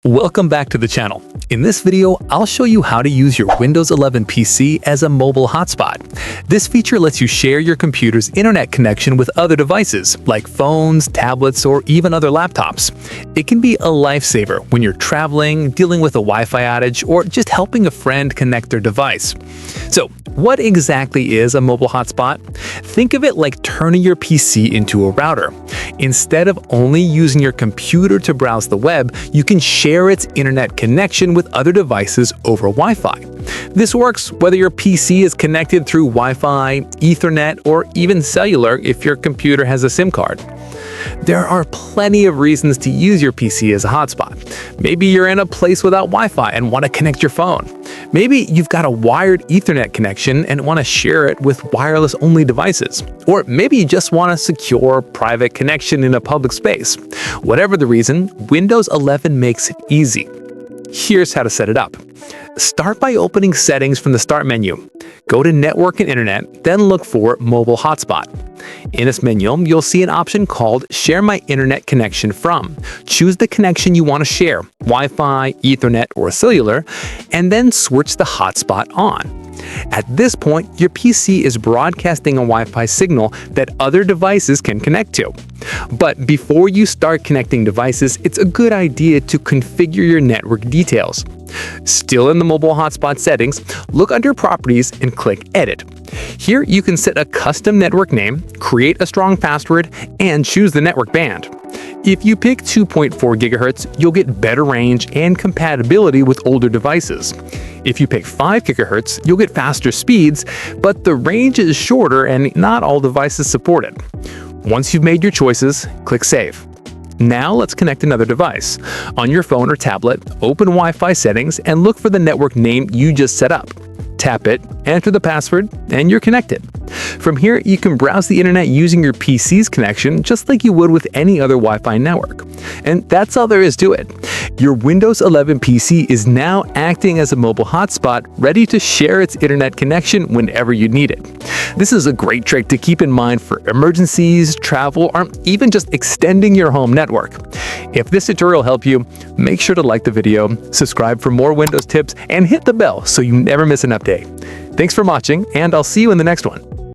Welcome back to the channel. In this video, I'll show you how to use your Windows 11 PC as a mobile hotspot. This feature lets you share your computer's internet connection with other devices, like phones, tablets, or even other laptops. It can be a lifesaver when you're traveling, dealing with a Wi-Fi outage, or just helping a friend connect their device. So, what exactly is a mobile hotspot? Think of it like turning your PC into a router. Instead of only using your computer to browse the web, you can share its internet connection with other devices over Wi-Fi. This works whether your PC is connected through Wi-Fi, Ethernet, or even cellular if your computer has a SIM card. There are plenty of reasons to use your PC as a hotspot. Maybe you're in a place without Wi-Fi and want to connect your phone. Maybe you've got a wired Ethernet connection and want to share it with wireless-only devices. Or maybe you just want a secure, private connection in a public space. Whatever the reason, Windows 11 makes it easy. Here's how to set it up. Start by opening Settings from the Start menu. Go to Network and Internet, then look for Mobile Hotspot. In this menu, you'll see an option called Share My Internet Connection From. Choose the connection you want to share, Wi-Fi, Ethernet, or cellular, and then switch the hotspot on. At this point, your PC is broadcasting a Wi-Fi signal that other devices can connect to. But before you start connecting devices, it's a good idea to configure your network details. Still in the mobile hotspot settings, look under Properties and click Edit. Here you can set a custom network name, create a strong password, and choose the network band. If you pick 2.4 GHz, you'll get better range and compatibility with older devices. If you pick 5 GHz, you'll get faster speeds, but the range is shorter and not all devices support it. Once you've made your choices, click Save. Now let's connect another device. On your phone or tablet, open Wi-Fi settings and look for the network name you just set up. Tap it, enter the password, and you're connected. From here, you can browse the internet using your PC's connection just like you would with any other Wi-Fi network. And that's all there is to it. Your Windows 11 PC is now acting as a mobile hotspot, ready to share its internet connection whenever you need it. This is a great trick to keep in mind for emergencies, travel, or even just extending your home network. If this tutorial helped you, make sure to like the video, subscribe for more Windows tips, and hit the bell so you never miss an update. Thanks for watching, and I'll see you in the next one.